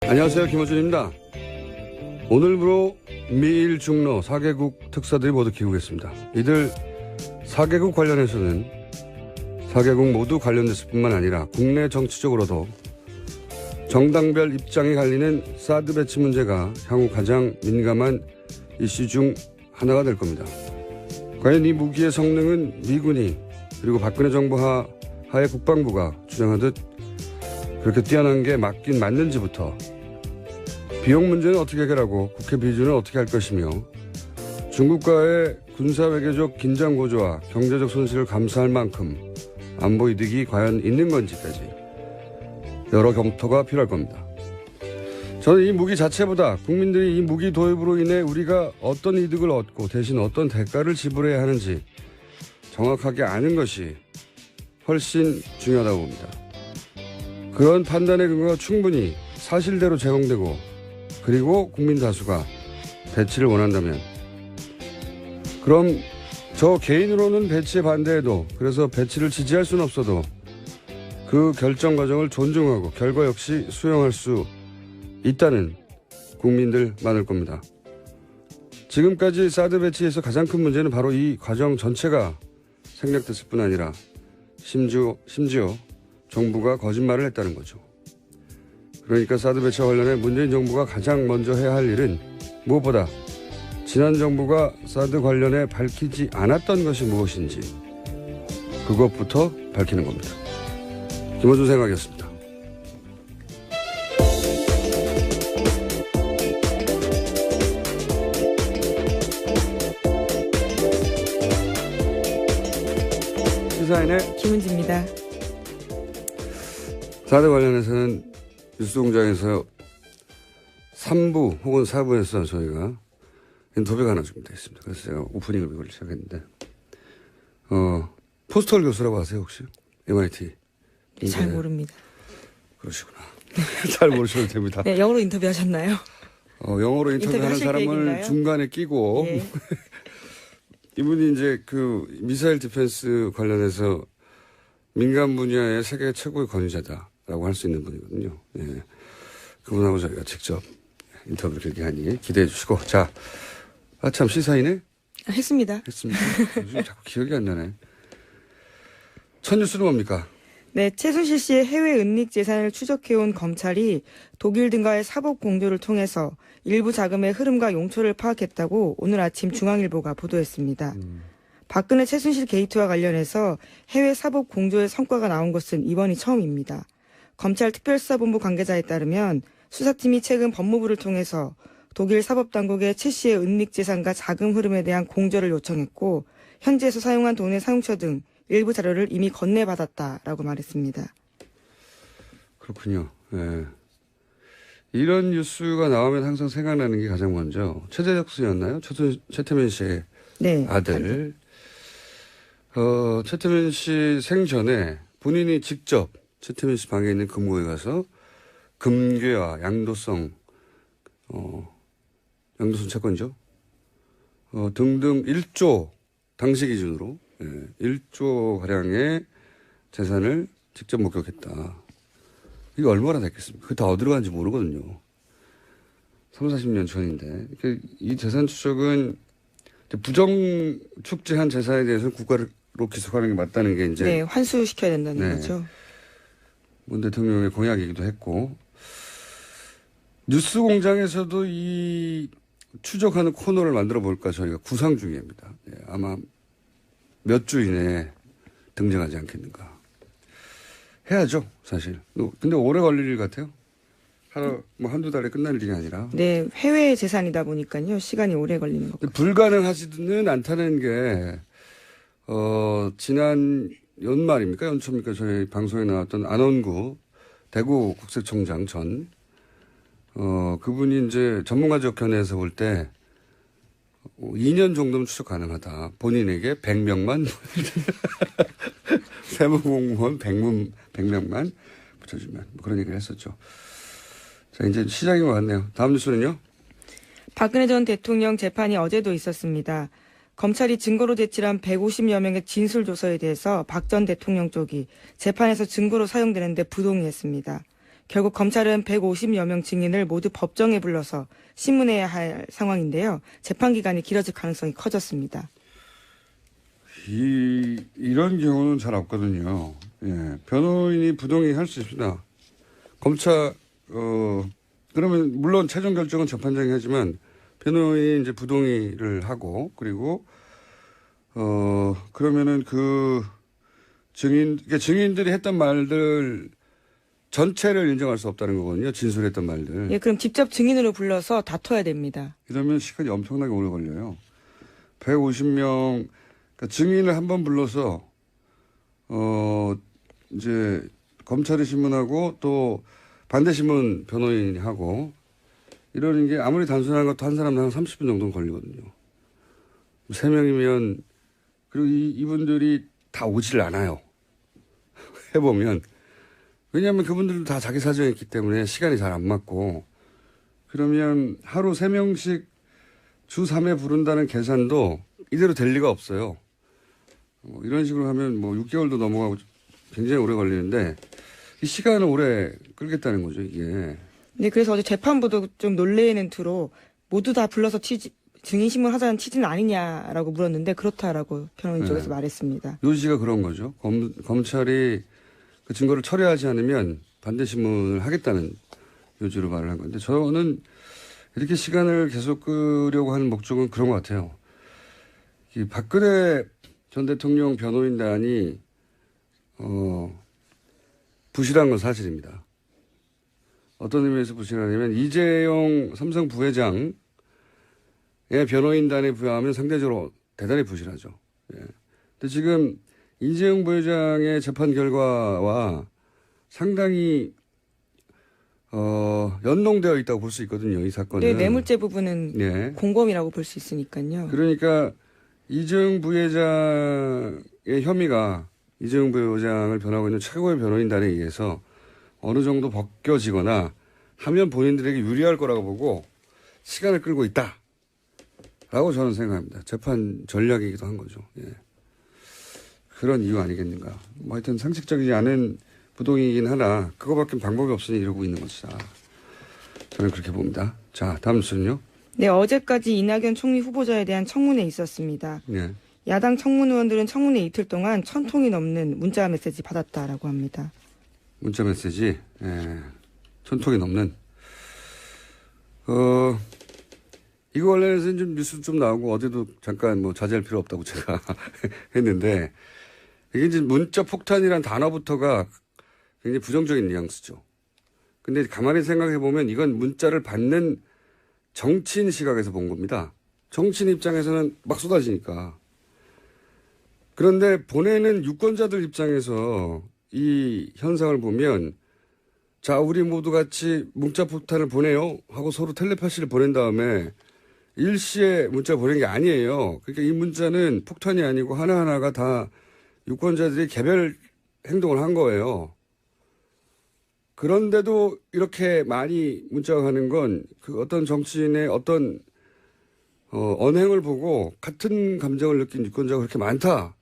안녕하세요. 김호준입니다. 오늘부로 미일 중로 4개국 특사들이 모두 귀국했습니다. 이들 4개국 관련해서는 4개국 모두 관련됐을 뿐만 아니라 국내 정치적으로도 정당별 입장이 갈리는 사드 배치 문제가 향후 가장 민감한 이슈 중 하나가 될 겁니다. 과연 이 무기의 성능은 미군이 그리고 박근혜 정부 하의 국방부가 주장하듯 그렇게 뛰어난 게 맞긴 맞는지부터 비용 문제는 어떻게 해결하고 국회 비준은 어떻게 할 것이며 중국과의 군사외교적 긴장 고조와 경제적 손실을 감수할 만큼 안보 이득이 과연 있는 건지까지 여러 검토가 필요할 겁니다. 저는 이 무기 자체보다 국민들이 이 무기 도입으로 인해 우리가 어떤 이득을 얻고 대신 어떤 대가를 지불해야 하는지 정확하게 아는 것이 훨씬 중요하다고 봅니다. 그런 판단의 근거가 충분히 사실대로 제공되고 그리고 국민 다수가 배치를 원한다면 그럼 저 개인으로는 배치에 반대해도 그래서 배치를 지지할 수는 없어도 그 결정 과정을 존중하고 결과 역시 수용할 수 있다는 국민들 많을 겁니다. 지금까지 사드 배치에서 가장 큰 문제는 바로 이 과정 전체가 생략됐을 뿐 아니라 심지어 정부가 거짓말을 했다는 거죠. 그러니까 사드 배치와 관련해 문재인 정부가 가장 먼저 해야 할 일은 무엇보다 지난 정부가 사드 관련해 밝히지 않았던 것이 무엇인지 그것부터 밝히는 겁니다. 김호준 생각이었습니다. 시사인의 김은지입니다. 사드 관련해서는 뉴스공장에서 3부 혹은 4부에서 저희가 인터뷰가 하나 준비되어 있습니다. 그래서 제가 오프닝을 이걸 시작했는데 포스털 교수라고 아세요 혹시? MIT. 네, 잘 모릅니다. 그러시구나. 잘 모르셔도 됩니다. 네, 영어로 인터뷰하셨나요? 영어로 인터뷰하는 사람을 계획인가요? 중간에 끼고 예. 이분이 이제 그 미사일 디펜스 관련해서 민간 분야의 세계 최고의 권위자다라고 할 수 있는 분이거든요. 예. 그분하고 저희가 직접 인터뷰를 이렇게 하니 기대해 주시고. 자, 참 시사이네? 했습니다. 했습니다. 요즘 자꾸 기억이 안 나네. 첫 뉴스는 뭡니까? 네, 최순실 씨의 해외 은닉 재산을 추적해온 검찰이 독일 등과의 사법 공조를 통해서 일부 자금의 흐름과 용처를 파악했다고 오늘 아침 중앙일보가 보도했습니다. 박근혜 최순실 게이트와 관련해서 해외 사법 공조의 성과가 나온 것은 이번이 처음입니다. 검찰 특별수사본부 관계자에 따르면 수사팀이 최근 법무부를 통해서 독일 사법당국에 최 씨의 은닉 재산과 자금 흐름에 대한 공조를 요청했고 현지에서 사용한 돈의 사용처 등 일부 자료를 이미 건네받았다라고 말했습니다. 그렇군요. 예. 이런 뉴스가 나오면 항상 생각나는 게 가장 먼저 최재석 씨였나요? 최태민 씨의 네, 아들. 최태민 씨 생전에 본인이 직접 최태민 씨 방에 있는 금고에 가서 금괴와 양도성 채권이죠. 등등 1조 당시 기준으로 1조 가량의 재산을 직접 목격했다. 이게 얼마나 됐겠습니까? 그게 다 어디로 간지 모르거든요. 30, 40년 전인데. 이 재산 추적은 부정 축제한 재산에 대해서는 국가로 기소하는 게 맞다는 게 이제. 네, 환수시켜야 된다는 거죠. 문 대통령의 공약이기도 했고. 뉴스 공장에서도 이 추적하는 코너를 만들어 볼까 저희가 구상 중입니다. 아마 몇 주 이내에 등장하지 않겠는가. 해야죠, 사실. 근데 오래 걸릴 일 같아요. 한두 달에 끝날 일이 아니라. 네, 해외 재산이다 보니까요. 시간이 오래 걸리는 것 같아요. 불가능하지는 않다는 게, 지난 연말입니까? 연초입니까? 저희 방송에 나왔던 안원구 대구 국세청장 전, 그분이 이제 전문가적 견해에서 볼 때 2년 정도면 추적 가능하다. 본인에게 100명만 세무공무원 100명만 붙여주면 뭐 그런 얘기를 했었죠. 자, 이제 시작인 것 같네요. 다음 뉴스는요. 박근혜 전 대통령 재판이 어제도 있었습니다. 검찰이 증거로 제출한 150여 명의 진술조서에 대해서 박 전 대통령 쪽이 재판에서 증거로 사용되는데 부동의했습니다. 결국 검찰은 150여 명 증인을 모두 법정에 불러서 신문해야 할 상황인데요. 재판 기간이 길어질 가능성이 커졌습니다. 이런 경우는 잘 없거든요. 예. 변호인이 부동의 할 수 있습니다. 검찰, 그러면, 물론 최종 결정은 재판장이 하지만, 변호인이 이제 부동의를 하고, 그리고, 그러면은 그러니까 증인들이 했던 말들 전체를 인정할 수 없다는 거거든요. 진술했던 말들. 예, 그럼 직접 증인으로 불러서 다퉈야 됩니다. 이러면 시간이 엄청나게 오래 걸려요. 150명, 그러니까 증인을 한 번 불러서, 이제, 검찰이 신문하고 또 반대신문 변호인이 하고, 이러는 게 아무리 단순한 것도 한 사람당 한 30분 정도는 걸리거든요. 3명이면, 그리고 이분들이 다 오질 않아요. 해보면. 왜냐하면 그분들도 다 자기 사정이 있기 때문에 시간이 잘 안 맞고, 그러면 하루 3명씩 주 3회 부른다는 계산도 이대로 될 리가 없어요. 이런 식으로 하면 6개월도 넘어가고 굉장히 오래 걸리는데, 이 시간을 오래 끌겠다는 거죠, 이게. 네, 그래서 어제 재판부도 좀 놀래는 투로 모두 다 불러서 증인 신문 하자는 취지는 아니냐라고 물었는데 그렇다라고 변호인 쪽에서 말했습니다. 요지가 그런 거죠. 검찰이 그 증거를 철회하지 않으면 반대 신문을 하겠다는 요지로 말을 한 건데 저는 이렇게 시간을 계속 끄려고 하는 목적은 그런 것 같아요. 이 박근혜 전 대통령 변호인단이 부실한 건 사실입니다. 어떤 의미에서 부실하냐면 이재용 삼성 부회장의 변호인단에 부여하면 상대적으로 대단히 부실하죠. 예. 근데 지금 이재용 부회장의 재판 결과와 상당히 연동되어 있다고 볼 수 있거든요. 이 사건은. 네, 뇌물죄 부분은 예. 공범이라고 볼 수 있으니까요. 그러니까 이재용 부회장의 혐의가 이재용 부회장을 변호하고 있는 최고의 변호인단에 의해서 어느 정도 벗겨지거나 하면 본인들에게 유리할 거라고 보고 시간을 끌고 있다라고 저는 생각합니다. 재판 전략이기도 한 거죠. 예. 그런 이유 아니겠는가. 하여튼 상식적이지 않은 부동이긴 하나 그거밖에 방법이 없으니 이러고 있는 것이다. 저는 그렇게 봅니다. 자, 다음 순요. 네, 어제까지 이낙연 총리 후보자에 대한 청문회 있었습니다. 예. 야당 청문위원들은 청문회 이틀 동안 1,000통이 넘는 문자 메시지 받았다라고 합니다. 문자 메시지, 1,000통이 넘는. 이거 관련해서는 좀 뉴스 좀 나오고 어제도 잠깐 자제할 필요 없다고 제가 했는데 이게 이제 문자 폭탄이란 단어부터가 굉장히 부정적인 뉘앙스죠. 근데 가만히 생각해 보면 이건 문자를 받는 정치인 시각에서 본 겁니다. 정치인 입장에서는 막 쏟아지니까. 그런데 보내는 유권자들 입장에서 이 현상을 보면 자, 우리 모두 같이 문자 폭탄을 보내요 하고 서로 텔레파시를 보낸 다음에 일시에 문자 보낸 게 아니에요. 그러니까 이 문자는 폭탄이 아니고 하나하나가 다 유권자들이 개별 행동을 한 거예요. 그런데도 이렇게 많이 문자가 가는 건 그 어떤 정치인의 어떤 언행을 보고 같은 감정을 느낀 유권자가 그렇게 많다.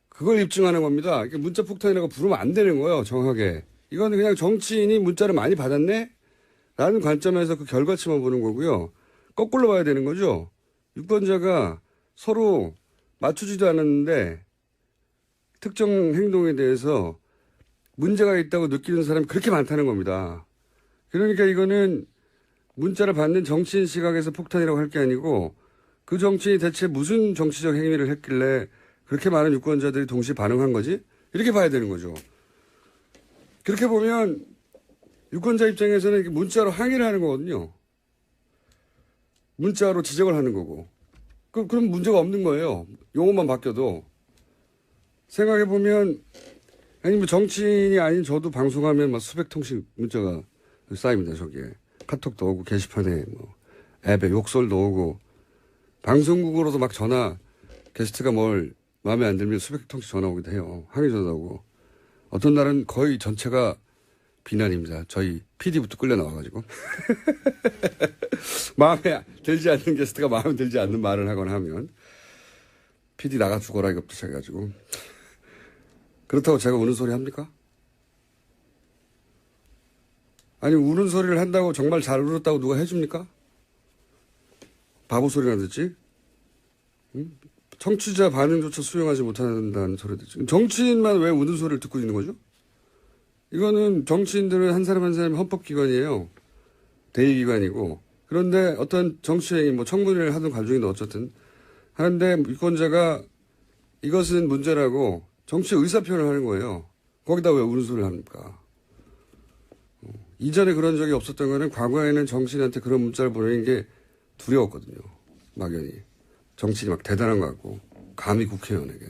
그걸 입증하는 겁니다. 이렇게 문자 폭탄이라고 부르면 안 되는 거예요. 정확하게. 이건 그냥 정치인이 문자를 많이 받았네? 라는 관점에서 그 결과치만 보는 거고요. 거꾸로 봐야 되는 거죠. 유권자가 서로 맞추지도 않았는데 특정 행동에 대해서 문제가 있다고 느끼는 사람이 그렇게 많다는 겁니다. 그러니까 이거는 문자를 받는 정치인 시각에서 폭탄이라고 할 게 아니고 그 정치인이 대체 무슨 정치적 행위를 했길래 그렇게 많은 유권자들이 동시에 반응한 거지? 이렇게 봐야 되는 거죠. 그렇게 보면 유권자 입장에서는 이렇게 문자로 항의를 하는 거거든요. 문자로 지적을 하는 거고. 그럼 문제가 없는 거예요. 용어만 바뀌어도. 생각해보면 아니 정치인이 아닌 저도 방송하면 막 수백 통씩 문자가 쌓입니다. 저기에. 카톡도 오고 게시판에 앱에 욕설도 오고 방송국으로도 막 전화 게스트가 뭘 마음에 안 들면 수백 통씩 전화 오기도 해요. 항의 전화 오고. 어떤 날은 거의 전체가 비난입니다. 저희 PD부터 끌려 나와가지고. 마음에 들지 않는 게스트가 마음에 들지 않는 말을 하거나 하면 PD 나가 죽어라 이것부터 해가지고. 그렇다고 제가 우는 소리 합니까? 아니, 우는 소리를 한다고 정말 잘 울었다고 누가 해줍니까? 바보 소리나 듣지? 응? 청취자 반응조차 수용하지 못한다는 소리 듣지. 정치인만 왜 우는 소리를 듣고 있는 거죠? 이거는 정치인들은 한 사람 한 사람이 헌법기관이에요. 대의기관이고. 그런데 어떤 정치행위, 뭐 청문회를 하든 관중이든 어쨌든 하는데 유권자가 이것은 문제라고 정치 의사표현을 하는 거예요. 거기다 왜 우는 소리를 합니까? 이전에 그런 적이 없었던 거는 과거에는 정치인한테 그런 문자를 보내는 게 두려웠거든요. 막연히. 정치인이 막 대단한 것 같고 감히 국회의원에게.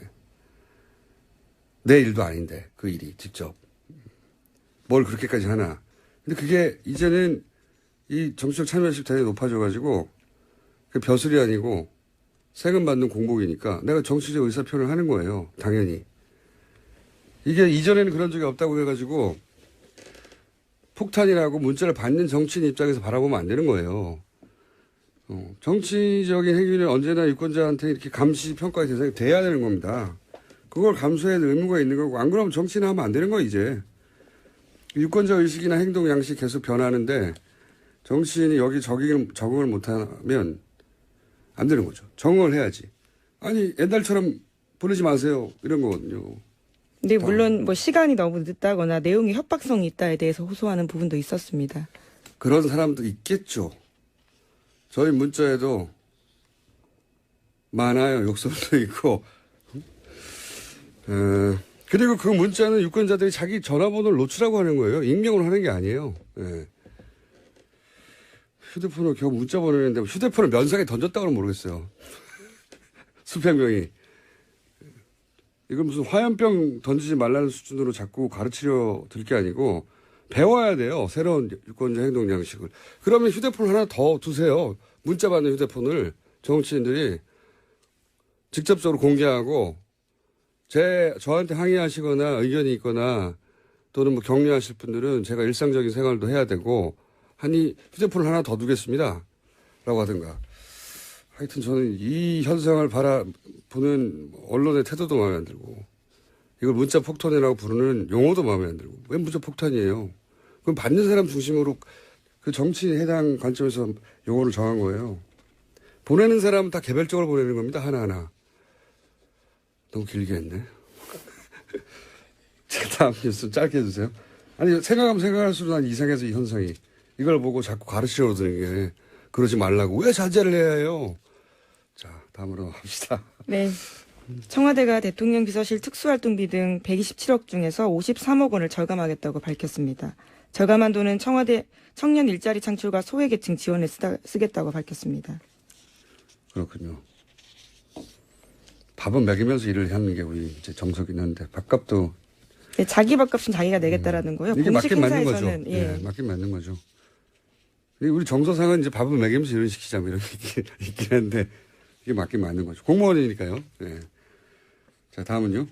내 일도 아닌데 그 일이 직접. 뭘 그렇게까지 하나. 근데 그게 이제는 이 정치적 참여율이 대단히 높아져가지고 그 벼슬이 아니고 세금 받는 공복이니까 내가 정치적 의사표현을 하는 거예요. 당연히. 이게 이전에는 그런 적이 없다고 해가지고 폭탄이라고 문자를 받는 정치인 입장에서 바라보면 안 되는 거예요. 정치적인 행위는 언제나 유권자한테 이렇게 감시 평가의 대상이 돼야 되는 겁니다. 그걸 감수해야 될 의무가 있는 거고 안 그러면 정치는 하면 안 되는 거 이제. 유권자 의식이나 행동 양식이 계속 변하는데 정치인이 여기 적응을 못하면 안 되는 거죠. 적응을 해야지. 아니 옛날처럼 보내지 마세요. 이런 거거든요. 근데 물론 뭐 시간이 너무 늦다거나 내용이 협박성이 있다에 대해서 호소하는 부분도 있었습니다. 그런 사람도 있겠죠. 저희 문자에도 많아요. 욕설도 있고. 그리고 그 문자는 유권자들이 자기 전화번호를 놓치라고 하는 거예요. 익명으로 하는 게 아니에요. 예. 휴대폰으로 겨우 문자 보내는데 휴대폰을 면상에 던졌다고는 모르겠어요. 수백 명이. 이건 무슨 화염병 던지지 말라는 수준으로 자꾸 가르치려 들 게 아니고 배워야 돼요. 새로운 유권자 행동 양식을. 그러면 휴대폰 하나 더 두세요. 문자 받는 휴대폰을 정치인들이 직접적으로 공개하고 저한테 항의하시거나 의견이 있거나 또는 뭐 격려하실 분들은 제가 일상적인 생활도 해야 되고 하니 휴대폰을 하나 더 두겠습니다. 라고 하든가. 하여튼 저는 이 현상을 바라보는 언론의 태도도 마음에 안 들고 이걸 문자 폭탄이라고 부르는 용어도 마음에 안 들고 왜 문자 폭탄이에요? 그럼 받는 사람 중심으로 그 정치인 해당 관점에서 용어를 정한 거예요. 보내는 사람은 다 개별적으로 보내는 겁니다. 하나하나. 너무 길게 했네. 제가 다음 뉴스 짧게 해주세요. 아니 생각하면 생각할수록 난 이상해서 이 현상이. 이걸 보고 자꾸 가르치려고 드는 게 그러지 말라고. 왜 자제를 해야 해요? 자, 다음으로 합시다. 네. 청와대가 대통령 비서실 특수활동비 등 127억 중에서 53억 원을 절감하겠다고 밝혔습니다. 절감한 돈은 청와대 청년 일자리 창출과 소외계층 지원에 쓰겠다고 밝혔습니다. 그렇군요. 밥은 먹이면서 일을 하는 게 우리 이제 정석이긴 한데 밥값도 네, 자기 밥값은 자기가 내겠다라는 거요. 이게 공식 맞긴 맞는 거죠. 행사에서는 예, 맞긴 맞는 거죠. 우리 정서상은 이제 밥을 먹이면서 일을 시키자 뭐 이런 게 있긴 한데 이게 맞긴 맞는 거죠. 공무원이니까요. 예. 자, 다음은요.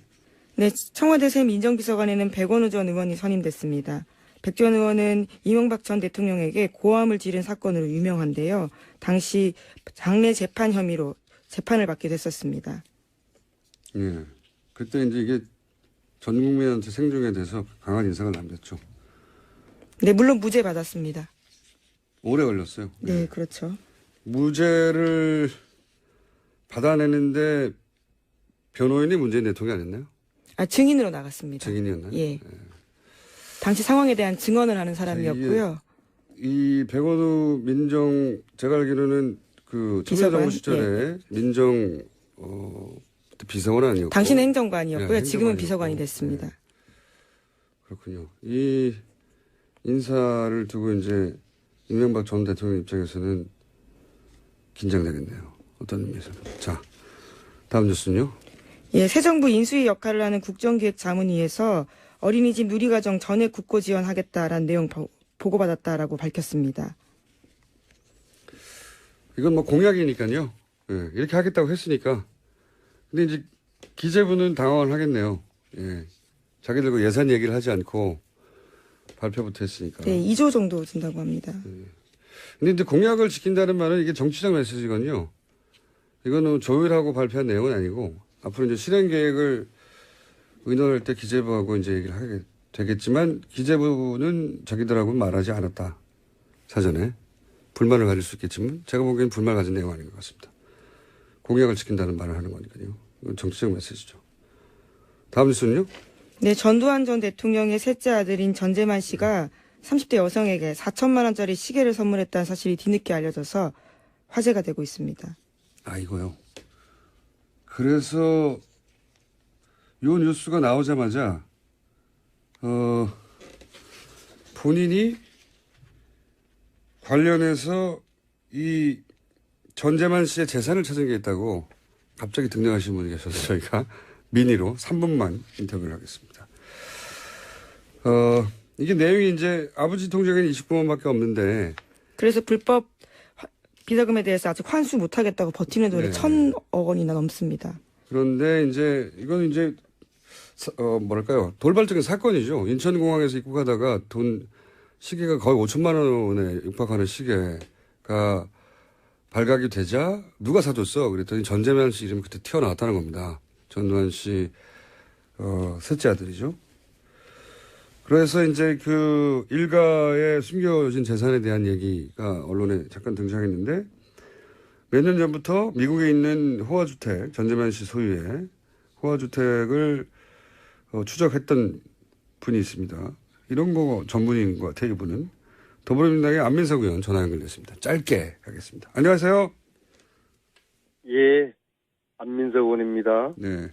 네, 청와대 새 민정비서관에는 백원우 전 의원이 선임됐습니다. 백 전 의원은 이명박 전 대통령에게 고함을 지른 사건으로 유명한데요. 당시 장례 재판 혐의로 재판을 받게 됐었습니다. 예. 그때 이제 이게 전 국민한테 생중에 대해서 강한 인상을 남겼죠. 네, 물론 무죄 받았습니다. 오래 걸렸어요. 네, 예. 그렇죠. 무죄를 받아내는데 변호인이 문재인 대통령이 아니었나요? 아, 증인으로 나갔습니다. 증인이었나요? 예. 당시 상황에 대한 증언을 하는 사람이었고요. 이 백원우 제가 알기로는 그 비서관, 참여정부 시절에 민정 비서관 아니었고 당시는 행정관이었고요. 네, 지금은 행정관이었고. 비서관이 됐습니다. 네. 그렇군요. 이 인사를 두고 이제 이명박 전 대통령 입장에서는 긴장되겠네요. 어떤 의미에서. 자, 다음 뉴스는요. 예, 새 정부 인수위 역할을 하는 국정기획자문위에서 어린이집 누리과정 전액 국고 지원하겠다라는 내용 보고받았다라고 밝혔습니다. 이건 뭐 공약이니까요. 예, 이렇게 하겠다고 했으니까. 근데 이제 기재부는 당황을 하겠네요. 예. 자기들 그 예산 얘기를 하지 않고 발표부터 했으니까. 네, 2조 정도 준다고 합니다. 근데 이제 공약을 지킨다는 말은 이게 정치적 메시지거든요. 이거는 조율하고 발표한 내용은 아니고 앞으로 이제 실행 계획을 의논할 때 기재부하고 이제 얘기를 되겠지만 기재부는 자기들하고는 말하지 않았다. 사전에. 불만을 가질 수 있겠지만 제가 보기엔 불만을 가진 내용 아닌 것 같습니다. 공약을 지킨다는 말을 하는 거니까요. 이건 정치적 메시지죠. 다음 뉴스는요? 네, 전두환 전 대통령의 셋째 아들인 전재만 씨가 30대 여성에게 4천만 원짜리 시계를 선물했다는 사실이 뒤늦게 알려져서 화제가 되고 있습니다. 아, 이거요. 그래서 요 뉴스가 나오자마자 본인이 관련해서 이 전재만 씨의 재산을 찾은 게 있다고 갑자기 등장하신 분이 계셔서 저희가 미니로 3분만 인터뷰를 하겠습니다. 이게 내용이 이제 아버지 통장에는 29만 밖에 없는데 그래서 불법 비자금에 대해서 아직 환수 못하겠다고 버티는 돈이 네. 1,000억 원이나 넘습니다. 그런데 이제 이건 이제 뭐랄까요, 돌발적인 사건이죠. 인천공항에서 입국하다가 시계가 거의 5천만 원에 육박하는 시계가 발각이 되자 누가 사줬어? 그랬더니 전재만 씨 이름이 그때 튀어나왔다는 겁니다. 전두환 씨 셋째 아들이죠. 그래서 이제 그 일가의 숨겨진 재산에 대한 얘기가 언론에 잠깐 등장했는데 몇 년 전부터 미국에 있는 호화주택, 전재만 씨 소유의 호화주택을 추적했던 분이 있습니다. 이런 거 전문인 것 같아요, 이분은. 더불어민주당의 안민석 의원 전화 연결됐습니다. 짧게 하겠습니다. 안녕하세요. 예, 안민석 의원입니다. 네.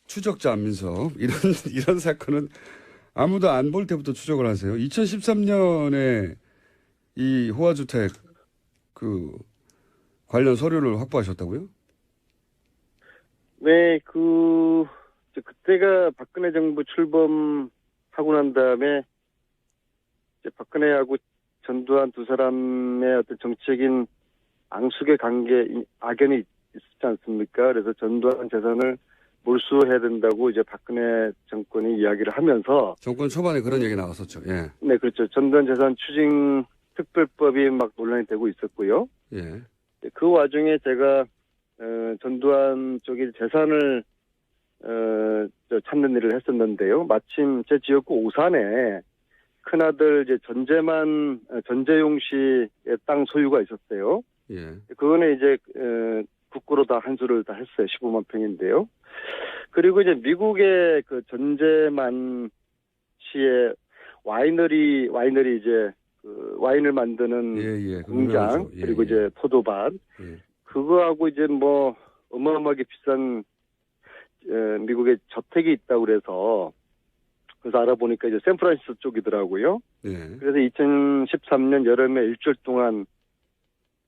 추적자 안민석. 이런 사건은 아무도 안 볼 때부터 추적을 하세요. 2013년에 이 호화주택 관련 서류를 확보하셨다고요? 네, 그때가 박근혜 정부 출범하고 난 다음에 이제 박근혜하고 전두환 두 사람의 어떤 정치적인 앙숙의 악연이 있었지 않습니까? 그래서 전두환 재산을 몰수해야 된다고 이제 박근혜 정권이 이야기를 하면서 정권 초반에 그런 얘기 나왔었죠. 예. 네, 그렇죠. 전두환 재산 추징 특별법이 막 논란이 되고 있었고요. 예. 그 와중에 제가 전두환 쪽의 재산을 찾는 일을 했었는데요. 마침 제 지역구 오산에 큰아들 이제 전재용 씨의 땅 소유가 있었어요. 예. 그거는 이제 국고로 다 한수를 다 했어요. 15만 평인데요. 그리고 이제 미국의 그 전재만 씨의 와이너리 이제 그 와인을 만드는 예. 공장 예, 그리고 예. 이제 포도밭 예. 그거하고 이제 뭐 어마어마하게 비싼 미국의 저택이 있다고 그래서 알아보니까 이제 샌프란시스코 쪽이더라고요. 예. 그래서 2013년 여름에 일주일 동안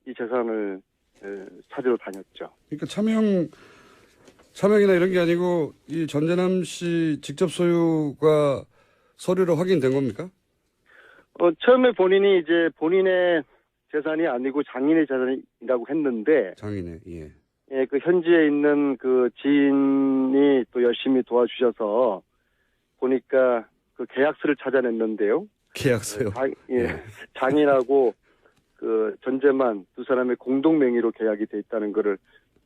이 재산을 찾으러 다녔죠. 그러니까 차명이나 이런 게 아니고 이 전재남 씨 직접 소유가 서류로 확인된 겁니까? 처음에 본인이 이제 본인의 재산이 아니고 장인의 재산이라고 했는데 장인의, 예. 예, 그 현지에 있는 그 지인이 또 열심히 도와주셔서 보니까 그 계약서를 찾아냈는데요. 계약서요. 장인하고 그 전재만 두 사람의 공동 명의로 계약이 돼 있다는 것을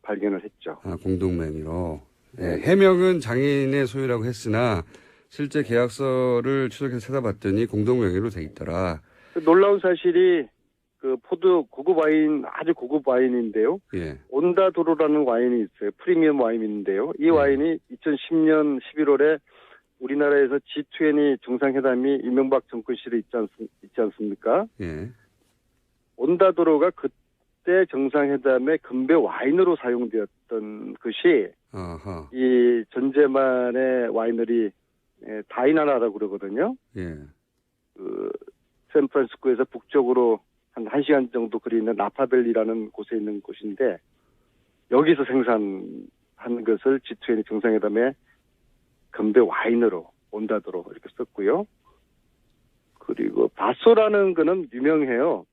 발견을 했죠. 아, 공동 명의로. 예, 네. 해명은 장인의 소유라고 했으나 실제 계약서를 추적해서 찾아봤더니 공동 명의로 돼 있더라. 놀라운 사실이 그 고급 와인, 아주 고급 와인인데요. 예. 온다도로라는 와인이 있어요. 프리미엄 와인인데요. 이 와인이 2010년 11월에 우리나라에서 G20 정상회담이 이명박 정권 시절에 있지 않습니까? 예. 온다도로가 그때 정상회담의 금배 와인으로 사용되었던 것이 아하. 이 전재만의 와이너리 다이나라라고 그러거든요. 예. 그 샌프란시스코에서 북쪽으로 한 1시간 정도 거리 있는 나파밸리라는 곳에 있는 곳인데 여기서 생산한 것을 G20 정상회담에 금배 와인으로 온다도로 이렇게 썼고요. 그리고 바소라는 거는 유명해요.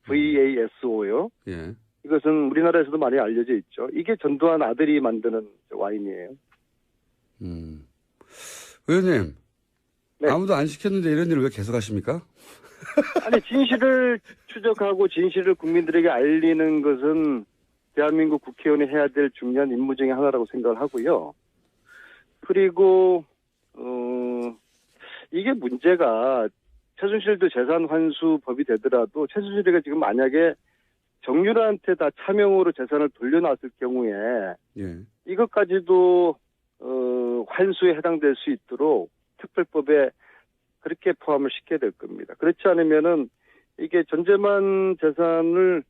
VASO요. 예. 이것은 우리나라에서도 많이 알려져 있죠. 이게 전두환 아들이 만드는 와인이에요. 의원님. 네. 아무도 안 시켰는데 이런 일을 왜 계속 하십니까? 아니 진실을 추적하고 진실을 국민들에게 알리는 것은 대한민국 국회의원이 해야 될 중요한 임무 중에 하나라고 생각을 하고요. 그리고 이게 문제가 최순실도 재산 환수법이 되더라도 최순실이가 지금 만약에 정유라한테 다 차명으로 재산을 돌려놨을 경우에 예. 이것까지도 환수에 해당될 수 있도록 특별법에 그렇게 포함을 시켜야 될 겁니다. 그렇지 않으면은 이게 전재만 재산을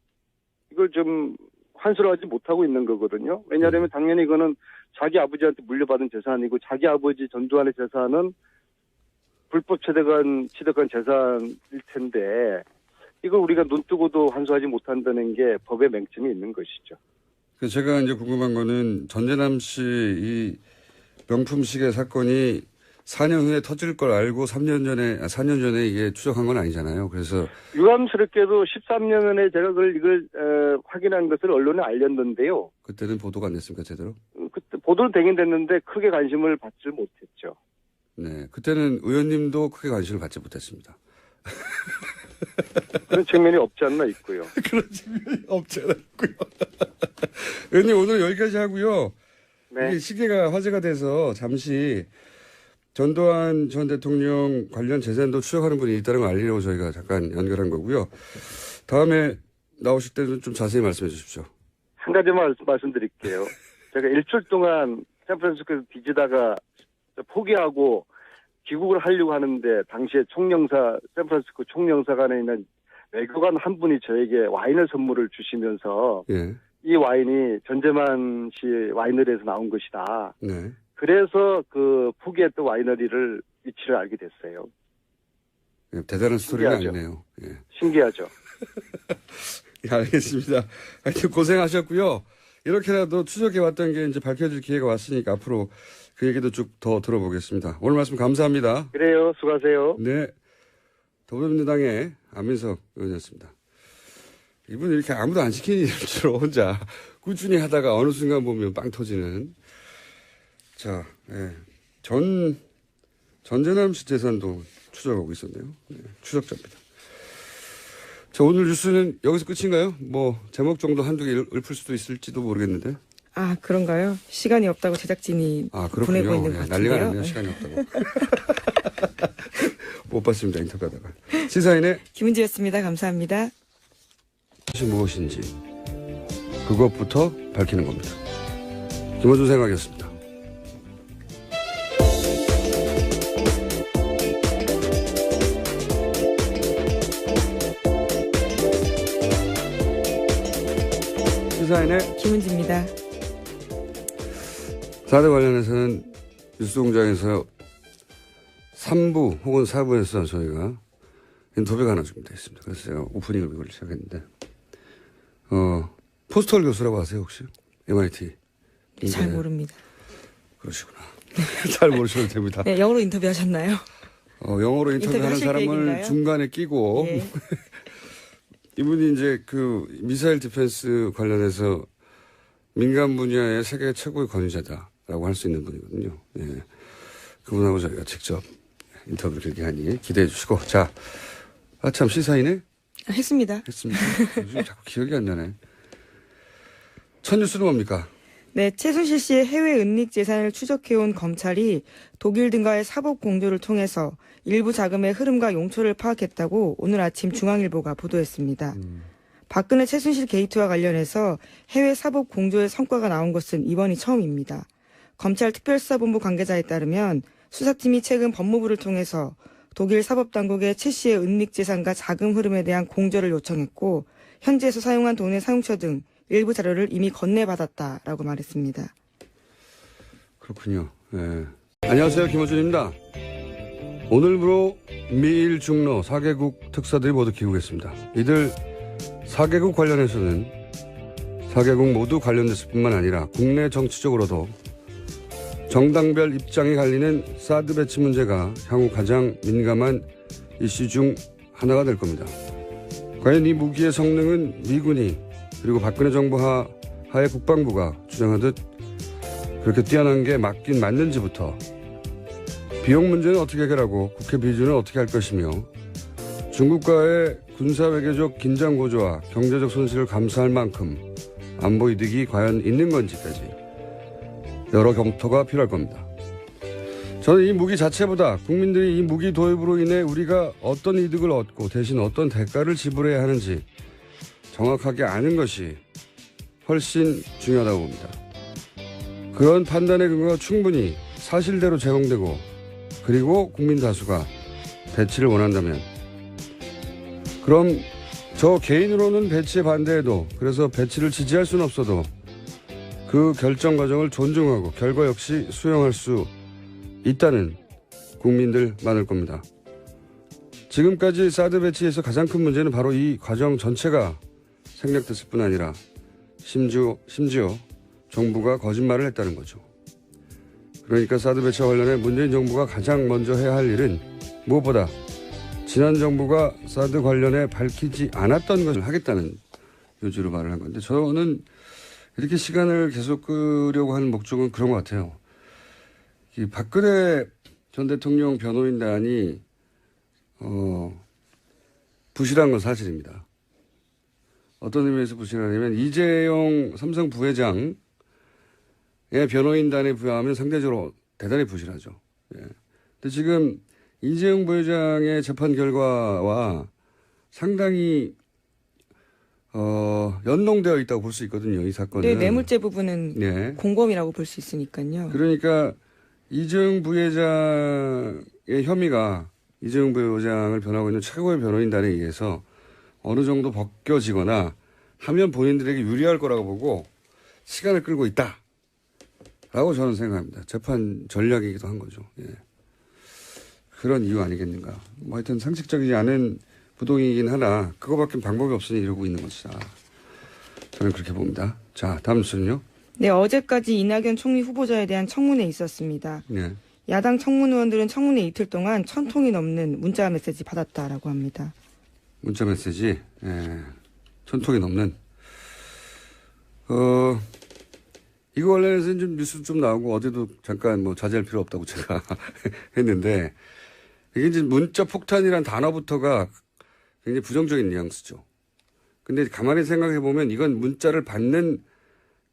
이걸 좀 환수를 하지 못하고 있는 거거든요. 왜냐하면 당연히 이거는 자기 아버지한테 물려받은 재산이고 자기 아버지 전두환의 재산은 불법 취득한 재산일 텐데 이걸 우리가 눈 뜨고도 환수하지 못한다는 게 법의 맹점이 있는 것이죠. 제가 이제 궁금한 거는 전재남 씨 이 명품 시계 사건이 4년 후에 터질 걸 알고 4년 전에 이게 추적한 건 아니잖아요. 그래서 유감스럽게도 13년에 제가 이걸 확인한 것을 언론에 알렸는데요. 그때는 보도가 안 됐습니까, 제대로? 그때 보도는 되긴 됐는데 크게 관심을 받지 못했죠. 네. 그때는 의원님도 크게 관심을 받지 못했습니다. 그런 측면이 없지 않나 있고요. 그런 측면이 없지 않아 있고요. 의원님 오늘 여기까지 하고요. 네. 이게 시계가 화제가 돼서 잠시 전두환 전 대통령 관련 재산도 추적하는 분이 있다는 걸 알리려고 저희가 잠깐 연결한 거고요. 다음에 나오실 때는 좀 자세히 말씀해 주십시오. 한 가지만 말씀드릴게요. 제가 일주일 동안 샌프란시스코에서 뒤지다가 포기하고 귀국을 하려고 하는데 당시에 샌프란시스코 총영사관에 있는 외교관 한 분이 저에게 와인을 선물을 주시면서 예. 이 와인이 전재만 씨 와이너리에서 나온 것이다. 네. 그래서 그 포기했던 와이너리를 위치를 알게 됐어요. 예, 대단한 스토리가 신기하죠. 아니네요. 예. 신기하죠. 예, 알겠습니다. 하여튼 고생하셨고요. 이렇게라도 추적해왔던 게 이제 밝혀질 기회가 왔으니까 앞으로 그 얘기도 쭉 더 들어보겠습니다. 오늘 말씀 감사합니다. 그래요. 수고하세요. 네. 더불어민주당의 안민석 의원이었습니다. 이분은 이렇게 아무도 안 시키는 일을 혼자 꾸준히 하다가 어느 순간 보면 빵 터지는. 자, 예. 전재남 씨 재산도 추적하고 있었네요. 네, 추적자입니다. 자, 오늘 뉴스는 여기서 끝인가요? 뭐, 제목 정도 한두 개 읊을 수도 있을지도 모르겠는데. 아, 그런가요? 시간이 없다고 제작진이 보내고 있는 것 같은데요. 난리가 났네요. 시간이 없다고. 못 봤습니다. 인터뷰하다가. 시사인의 김은지였습니다. 감사합니다. 것이 무엇인지 그것부터 밝히는 겁니다. 김원준 생각이었습니다. 시사인의 김은지입니다. 4대 관련해서는 뉴스공장에서 3부 혹은 4부에서 저희가 인터뷰가 하나 준비되어 있습니다. 그래서 제가 오프닝을 이걸 시작했는데 포스털 교수라고 아세요 혹시? MIT. 잘 모릅니다. 그러시구나. 잘 모르셔도 됩니다. 네, 영어로 인터뷰하셨나요? 영어로 인터뷰하는 인터뷰하실 사람을 계획인가요? 중간에 끼고 예. 이분이 이제 그 미사일 디펜스 관련해서 민간 분야의 세계 최고의 권위자다라고 할 수 있는 분이거든요. 예. 그분하고 저희가 직접 인터뷰를 이렇게 하니 기대해 주시고. 자, 참 시사인에 했습니다. 했습니다. 요즘 자꾸 기억이 안 나네. 첫 뉴스는 뭡니까? 네, 최순실 씨의 해외 은닉 재산을 추적해온 검찰이 독일 등과의 사법 공조를 통해서 일부 자금의 흐름과 용처를 파악했다고 오늘 아침 중앙일보가 보도했습니다. 박근혜 최순실 게이트와 관련해서 해외 사법 공조의 성과가 나온 것은 이번이 처음입니다. 검찰 특별수사본부 관계자에 따르면 수사팀이 최근 법무부를 통해서 독일 사법당국에 최 씨의 은닉 재산과 자금 흐름에 대한 공조를 요청했고 현지에서 사용한 돈의 사용처 등 일부 자료를 이미 건네받았다라고 말했습니다. 그렇군요. 예. 안녕하세요. 김호준입니다. 오늘부로 미일 중로 4개국 특사들이 모두 귀국했습니다. 이들 4개국 관련해서는 4개국 모두 관련됐을 뿐만 아니라 국내 정치적으로도 정당별 입장이 갈리는 사드 배치 문제가 향후 가장 민감한 이슈 중 하나가 될 겁니다. 과연 이 무기의 성능은 미군이 그리고 박근혜 정부 하의 국방부가 주장하듯 그렇게 뛰어난 게 맞긴 맞는지부터 비용 문제는 어떻게 해결하고 국회 비준은 어떻게 할 것이며 중국과의 군사외교적 긴장 고조와 경제적 손실을 감수할 만큼 안보 이득이 과연 있는 건지까지 여러 검토가 필요할 겁니다. 저는 이 무기 자체보다 국민들이 이 무기 도입으로 인해 우리가 어떤 이득을 얻고 대신 어떤 대가를 지불해야 하는지 정확하게 아는 것이 훨씬 중요하다고 봅니다. 그런 판단의 근거가 충분히 사실대로 제공되고 그리고 국민 다수가 배치를 원한다면 그럼 저 개인으로는 배치에 반대해도 그래서 배치를 지지할 수는 없어도 그 결정 과정을 존중하고 결과 역시 수용할 수 있다는 국민들 많을 겁니다. 지금까지 사드 배치에서 가장 큰 문제는 바로 이 과정 전체가 생략됐을 뿐 아니라 심지어 정부가 거짓말을 했다는 거죠. 그러니까 사드 배치와 관련해 문재인 정부가 가장 먼저 해야 할 일은 무엇보다 지난 정부가 사드 관련해 밝히지 않았던 것을 하겠다는 요지로 말을 한 건데 저는 이렇게 시간을 계속 끄려고 하는 목적은 그런 것 같아요. 이 박근혜 전 대통령 변호인단이 부실한 건 사실입니다. 어떤 의미에서 부실하냐면 이재용 삼성 부회장의 변호인단에 비하면 상대적으로 대단히 부실하죠. 예. 근데 지금 이재용 부회장의 재판 결과와 상당히 연동되어 있다고 볼 수 있거든요. 이 사건은. 네, 뇌물죄 부분은 네. 공범이라고 볼 수 있으니까요. 그러니까 이재용 부회장의 혐의가 이재용 부회장을 변호하고 있는 최고의 변호인단에 의해서 어느 정도 벗겨지거나 하면 본인들에게 유리할 거라고 보고 시간을 끌고 있다라고 저는 생각합니다. 재판 전략이기도 한 거죠. 예. 그런 이유 아니겠는가. 뭐 하여튼 상식적이지 않은 부동이긴 하나 그거밖에 방법이 없으니 이러고 있는 것이다. 저는 그렇게 봅니다. 자, 다음 뉴스는요. 네, 어제까지 이낙연 총리 후보자에 대한 청문회 있었습니다. 네. 야당 청문 의원들은 청문회 이틀 동안 1,000통이 넘는 문자 메시지 받았다라고 합니다. 문자 메시지, 예, 1,000통이 넘는. 이거 관련해서는 좀 뉴스 좀 나오고 어제도 잠깐 뭐 자제할 필요 없다고 제가 했는데 이게 이제 문자 폭탄이란 단어부터가 굉장히 부정적인 뉘앙스죠. 근데 가만히 생각해 보면 이건 문자를 받는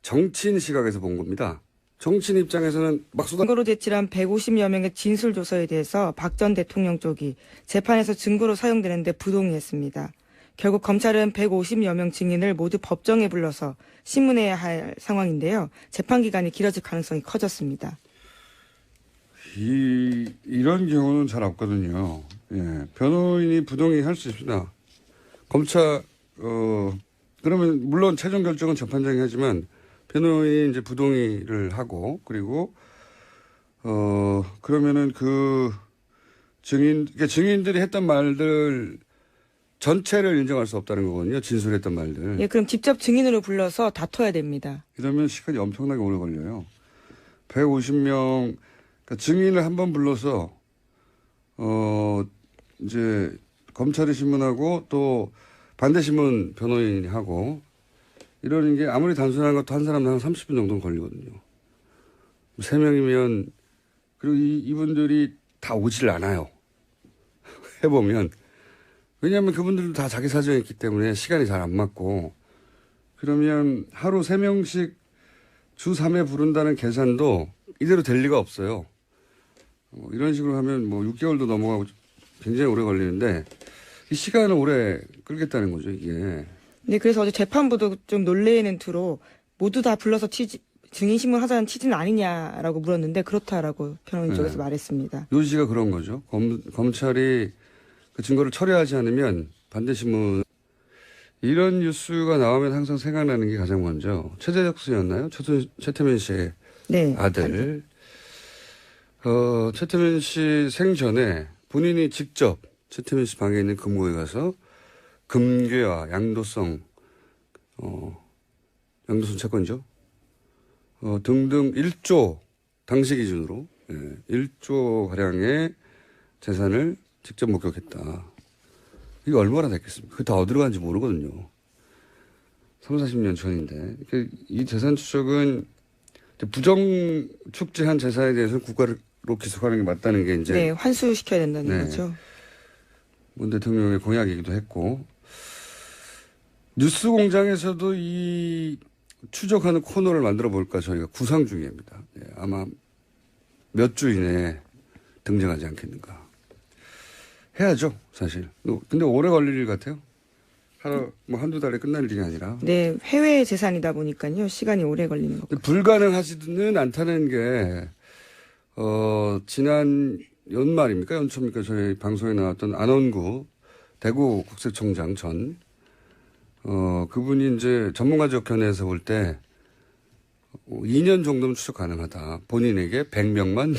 정치인 시각에서 본 겁니다. 정치인 입장에서는 막 증거로 제출한 150여 명의 진술 조서에 대해서 박 전 대통령 쪽이 재판에서 증거로 사용되는데 부동의했습니다. 결국 검찰은 150여 명 증인을 모두 법정에 불러서 신문해야 할 상황인데요. 재판 기간이 길어질 가능성이 커졌습니다. 이런 경우는 잘 없거든요. 예, 변호인이 부동의할 수 있습니다. 검찰 그러면 물론 최종 결정은 재판장이 하지만 변호인이 이제 부동의를 하고 그리고 그러면은 그 증인들이 했던 말들 전체를 인정할 수 없다는 거거든요. 진술했던 말들. 예, 그럼 직접 증인으로 불러서 다퉈야 됩니다. 이러면 시간이 엄청나게 오래 걸려요. 150명 그러니까 증인을 한 번 불러서 이제 검찰이 신문하고 또 반대 신문 변호인이 하고 이러는 게 아무리 단순한 것도 한 사람당 한 30분 정도는 걸리거든요. 3명이면 그리고 이분들이 다 오질 않아요. 해보면. 왜냐하면 그분들도 다 자기 사정이 있기 때문에 시간이 잘 안 맞고 그러면 하루 3명씩 주 3회 부른다는 계산도 이대로 될 리가 없어요. 이런 식으로 하면 뭐 6개월도 넘어가고 굉장히 오래 걸리는데 이 시간을 오래 끌겠다는 거죠, 이게. 네, 그래서 어제 재판부도 좀 놀래는 투로 모두 다 불러서 증인 신문하자는 취지는 아니냐라고 물었는데 그렇다라고 변호인 쪽에서 말했습니다. 요지가 그런 거죠. 검찰이 그 증거를 철회하지 않으면 반대 신문 이런 뉴스가 나오면 항상 생각나는 게 가장 먼저 최재석 씨였나요? 최태민 씨의 네, 아들. 최태민 씨 생전에 본인이 직접 최태민 씨 방에 있는 금고에 가서 금괴와 양도성 채권이죠. 등등 1조 당시 기준으로 1조 가량의 재산을 직접 목격했다. 이게 얼마나 됐겠습니까? 그게 다 어디로 간지 모르거든요. 30-40년 전인데. 이 재산 추적은 부정 축제한 재산에 대해서는 국가로 기소하는 게 맞다는 게 이제. 네, 환수시켜야 된다는 거죠. 문 대통령의 공약이기도 했고. 뉴스 공장에서도 이 추적하는 코너를 만들어 볼까 저희가 구상 중입니다. 아마 몇 주 이내에 등장하지 않겠는가. 해야죠, 사실. 근데 오래 걸릴 일 같아요. 하루, 한두 달에 끝날 일이 아니라. 네, 해외 재산이다 보니까요. 시간이 오래 걸리는 것 같아요. 불가능하지는 않다는 게, 지난 연말입니까? 연초입니까? 저희 방송에 나왔던 안원구 대구 국세청장 전, 그분이 이제 전문가적 견해에서 볼 때, 2년 정도면 추적 가능하다. 본인에게 100명만,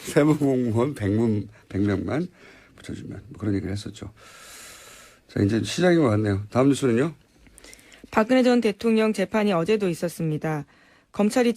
세무공무원 100명만 붙여주면. 그런 얘기를 했었죠. 자, 이제 시작인 것 같네요. 다음 뉴스는요? 박근혜 전 대통령 재판이 어제도 있었습니다. 검찰이